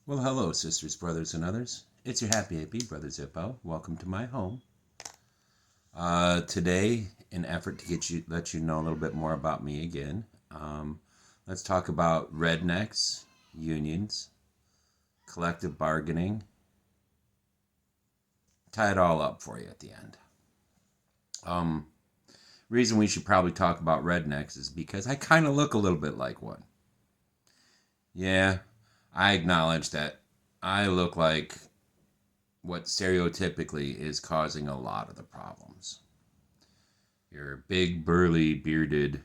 Well, hello, sisters, brothers, and others. It's your happy hippie, Brother Zippo. Welcome to my home. Today, in effort to let you know a little bit more about me again, let's talk about rednecks, unions, collective bargaining. Tie it all up for you at the end. Um, Reason we should probably talk about rednecks is because I kind of look a little bit like one. Yeah, I acknowledge that I look like what stereotypically is causing a lot of the problems. Your big, burly, bearded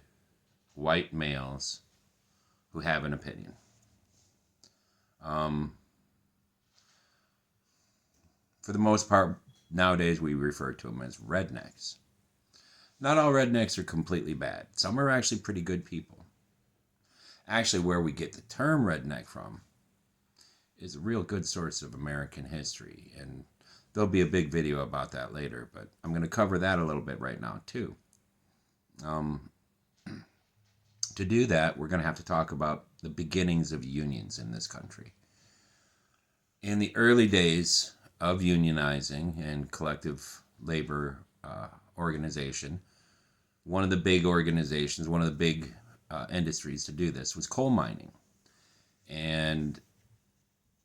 white males who have an opinion. Um, for the most part, nowadays we refer to them as rednecks. Not all rednecks are completely bad. Some are actually pretty good people. Actually, where we get the term redneck from is a real good source of American history, and there'll be a big video about that later, but I'm going to cover that a little bit right now, too. Um, to do that, we're going to have to talk about the beginnings of unions in this country. In the early days of unionizing and collective labor organization, one of the big organizations, one of the big industries to do this was coal mining. And,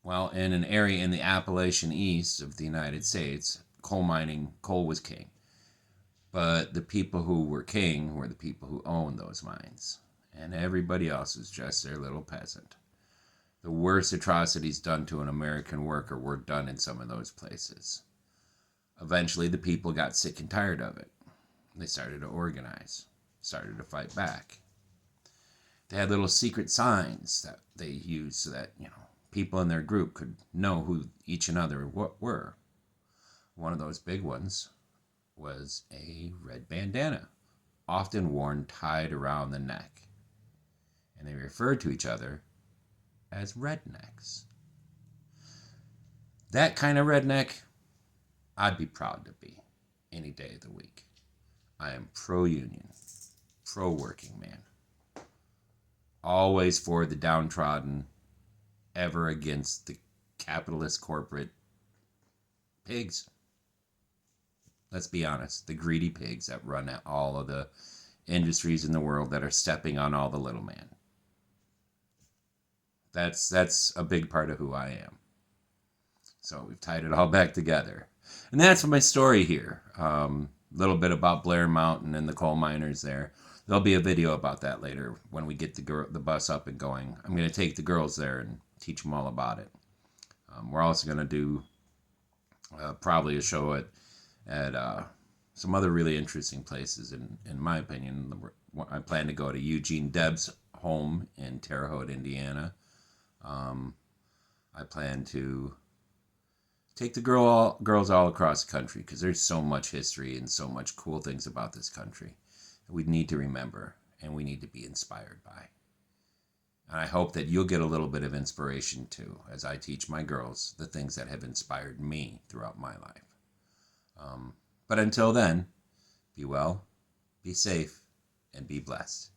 well, in an area in the Appalachian East of the United States, coal was king. But the people who were king were the people who owned those mines. And everybody else was just their little peasant. The worst atrocities done to an American worker were done in some of those places. Eventually, the people got sick and tired of it. They started to organize, started to fight back. They had little secret signs that they used so that, people in their group could know who each and other were. One of those big ones was a red bandana, often worn tied around the neck. And they referred to each other as rednecks. That kind of redneck, I'd be proud to be any day of the week. I am pro-union, pro-working man. Always for the downtrodden, ever against the capitalist corporate pigs. Let's be honest, the greedy pigs that run all of the industries in the world that are stepping on all the little man. That's a big part of who I am. So we've tied it all back together. And that's my story here. Little bit about Blair Mountain and the coal miners there. There'll be a video about that later when we get the bus up and going. I'm going to take the girls there and teach them all about it. We're also going to do probably a show at some other really interesting places. In my opinion, I plan to go to Eugene Deb's home in Terre Haute, Indiana. I plan to take the girls all across the country because there's so much history and so much cool things about this country that we need to remember and we need to be inspired by. And I hope that you'll get a little bit of inspiration too as I teach my girls the things that have inspired me throughout my life. But until then, be well, be safe, and be blessed.